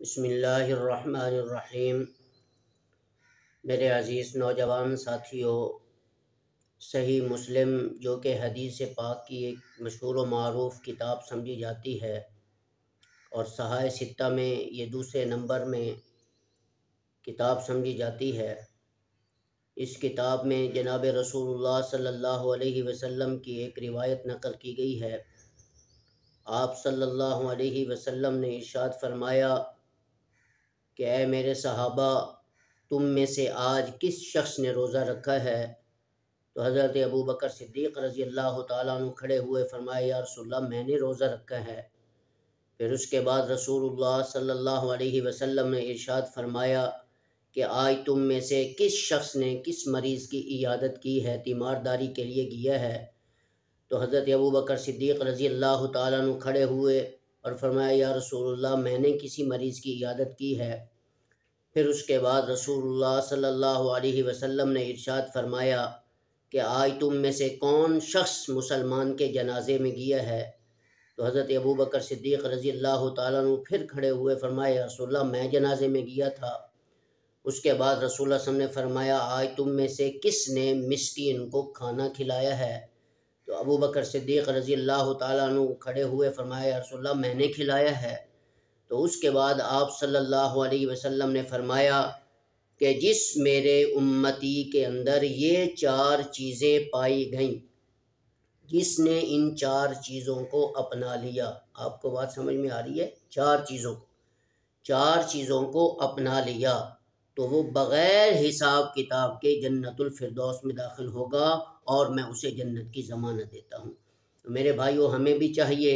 بسم اللہ الرحمن الرحیم۔ میرے عزیز نوجوان ساتھیوں، صحیح مسلم جو کہ حدیث پاک کی ایک مشہور و معروف کتاب سمجھی جاتی ہے اور صحائح ستہ میں یہ دوسرے نمبر میں کتاب سمجھی جاتی ہے، اس کتاب میں جناب رسول اللہ صلی اللہ علیہ وسلم کی ایک روایت نقل کی گئی ہے۔ آپ صلی اللہ علیہ وسلم نے ارشاد فرمایا کہ اے میرے صحابہ، تم میں سے آج کس شخص نے روزہ رکھا ہے؟ تو حضرت ابو بکر صدیق رضی اللہ تعالیٰ عنہ کھڑے ہوئے فرمایا یا رسول اللہ میں نے روزہ رکھا ہے۔ پھر اس کے بعد رسول اللہ صلی اللہ علیہ وسلم نے ارشاد فرمایا کہ آج تم میں سے کس شخص نے کس مریض کی عیادت کی ہے، تیمارداری کے لیے گیا ہے؟ تو حضرت ابو بکر صدیق رضی اللہ تعالیٰ عنہ کھڑے ہوئے اور فرمایا یا رسول اللہ میں نے کسی مریض کی عیادت کی ہے۔ پھر اس کے بعد رسول اللہ صلی اللہ علیہ وسلم نے ارشاد فرمایا کہ آج تم میں سے کون شخص مسلمان کے جنازے میں گیا ہے؟ تو حضرت ابو بکر صدیق رضی اللہ تعالیٰ عنہ پھر کھڑے ہوئے فرمایا یا رسول اللہ میں جنازے میں گیا تھا۔ اس کے بعد رسول اللہ صلی اللہ علیہ وسلم نے فرمایا آج تم میں سے کس نے مسکین کو کھانا کھلایا ہے؟ تو ابو بکر صدیق رضی اللہ تعالیٰ عنہ کھڑے ہوئے فرمایا یا رسول اللہ میں نے کھلایا ہے۔ تو اس کے بعد آپ صلی اللہ علیہ وسلم نے فرمایا کہ جس میرے امتی کے اندر یہ 4 چیزیں پائی گئیں، جس نے ان 4 چیزوں کو اپنا لیا، آپ کو بات سمجھ میں آ رہی ہے؟ 4 چیزوں کو اپنا لیا تو وہ بغیر حساب کتاب کے جنت الفردوس میں داخل ہوگا اور میں اسے جنت کی ضمانت دیتا ہوں۔ تو میرے بھائیوں، ہمیں بھی چاہیے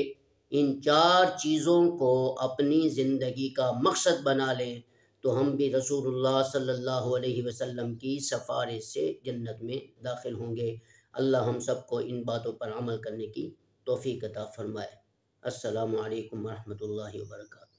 ان 4 چیزوں کو اپنی زندگی کا مقصد بنا لیں تو ہم بھی رسول اللہ صلی اللہ علیہ وسلم کی سفارش سے جنت میں داخل ہوں گے۔ اللہ ہم سب کو ان باتوں پر عمل کرنے کی توفیق عطا فرمائے۔ السلام علیکم ورحمۃ اللہ وبرکاتہ۔